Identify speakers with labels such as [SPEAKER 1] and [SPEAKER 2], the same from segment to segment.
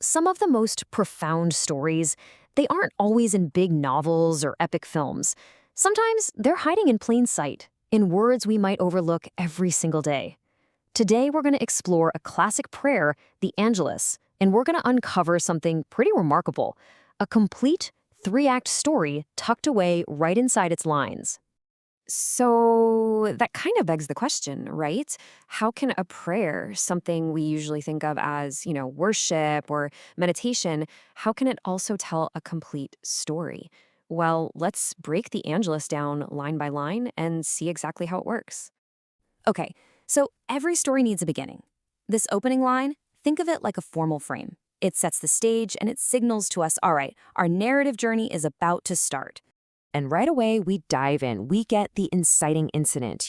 [SPEAKER 1] Some of the most profound stories, they aren't always in big novels or epic films. Sometimes they're hiding in plain sight, in words we might overlook every single day. Today, we're going to explore a classic prayer, the Angelus, and we're going to uncover something pretty remarkable, a complete three-act story tucked away right inside its lines. So that kind of begs the question, right? How can a prayer, something we usually think of as, worship or meditation, how can it also tell a complete story? Well, let's break the Angelus down line by line and see exactly how it works. Okay, so every story needs a beginning. This opening line, think of it like a formal frame. It sets the stage and it signals to us, all right, our narrative journey is about to start. And right away, we dive in. We get the inciting incident,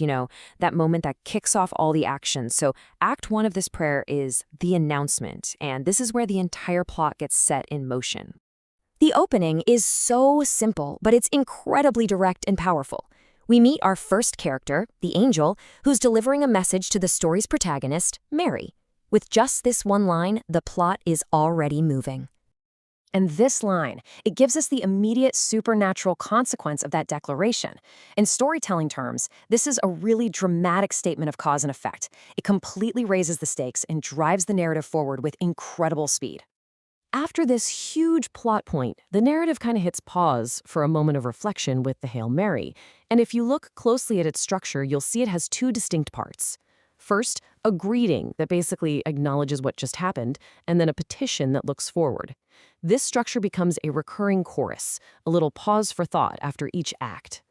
[SPEAKER 1] that moment that kicks off all the action. So Act 1 of this prayer is the announcement, and this is where the entire plot gets set in motion. The opening is so simple, but it's incredibly direct and powerful. We meet our first character, the angel, who's delivering a message to the story's protagonist, Mary. With just this one line, the plot is already moving. And this line, it gives us the immediate supernatural consequence of that declaration. In storytelling terms, this is a really dramatic statement of cause and effect. It completely raises the stakes and drives the narrative forward with incredible speed. After this huge plot point, the narrative kind of hits pause for a moment of reflection with the Hail Mary. And if you look closely at its structure, you'll see it has two distinct parts. First, a greeting that basically acknowledges what just happened, and then a petition that looks forward. This structure becomes a recurring chorus, a little pause for thought after each act.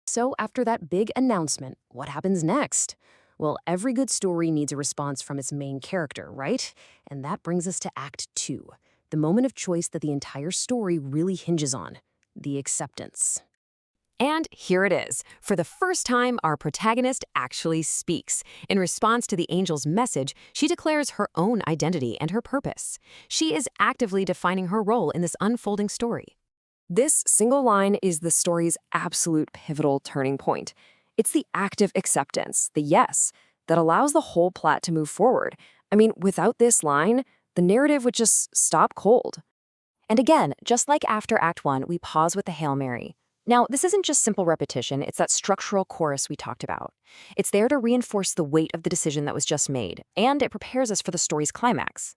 [SPEAKER 1] So after that big announcement, what happens next? Well, every good story needs a response from its main character, right? And that brings us to Act 2, the moment of choice that the entire story really hinges on, the acceptance. And here it is. For the first time, our protagonist actually speaks. In response to the angel's message, she declares her own identity and her purpose. She is actively defining her role in this unfolding story. This single line is the story's absolute pivotal turning point. It's the active acceptance, the yes, that allows the whole plot to move forward. Without this line, the narrative would just stop cold. And again, just like after Act 1, we pause with the Hail Mary. Now, this isn't just simple repetition, it's that structural chorus we talked about. It's there to reinforce the weight of the decision that was just made, and it prepares us for the story's climax.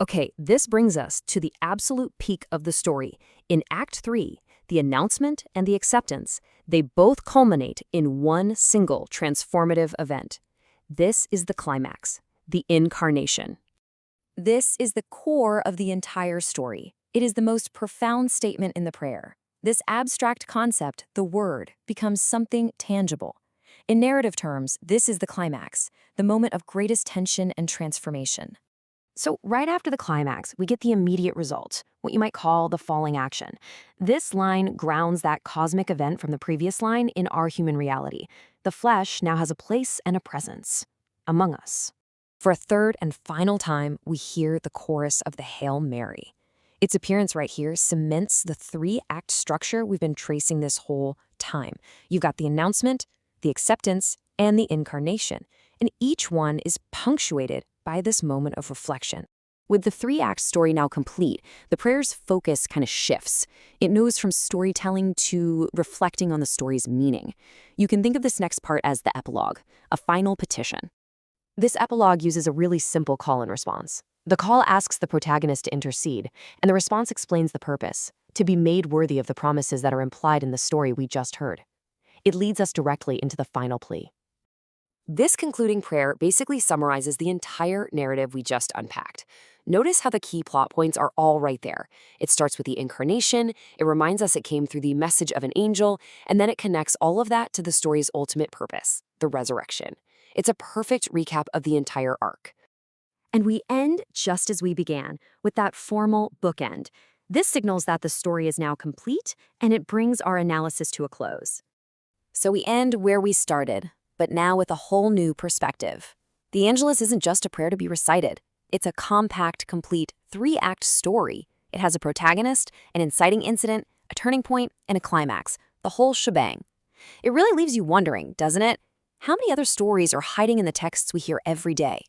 [SPEAKER 1] Okay, this brings us to the absolute peak of the story. In Act 3, the announcement and the acceptance, they both culminate in one single transformative event. This is the climax, the incarnation. This is the core of the entire story. It is the most profound statement in the prayer. This abstract concept, the word, becomes something tangible. In narrative terms, this is the climax, the moment of greatest tension and transformation. So right after the climax, we get the immediate result, what you might call the falling action. This line grounds that cosmic event from the previous line in our human reality. The flesh now has a place and a presence among us. For a third and final time, we hear the chorus of the Hail Mary. Its appearance right here cements the three-act structure we've been tracing this whole time. You've got the announcement, the acceptance, and the incarnation, and each one is punctuated by this moment of reflection. With the three-act story now complete, the prayer's focus kind of shifts. It moves from storytelling to reflecting on the story's meaning. You can think of this next part as the epilogue, a final petition. This epilogue uses a really simple call and response. The call asks the protagonist to intercede, and the response explains the purpose, to be made worthy of the promises that are implied in the story we just heard. It leads us directly into the final plea. This concluding prayer basically summarizes the entire narrative we just unpacked. Notice how the key plot points are all right there. It starts with the incarnation, it reminds us it came through the message of an angel, and then it connects all of that to the story's ultimate purpose, the resurrection. It's a perfect recap of the entire arc. And we end just as we began, with that formal bookend. This signals that the story is now complete, and it brings our analysis to a close. So we end where we started, but now with a whole new perspective. The Angelus isn't just a prayer to be recited. It's a compact, complete, three-act story. It has a protagonist, an inciting incident, a turning point, and a climax, the whole shebang. It really leaves you wondering, doesn't it? How many other stories are hiding in the texts we hear every day?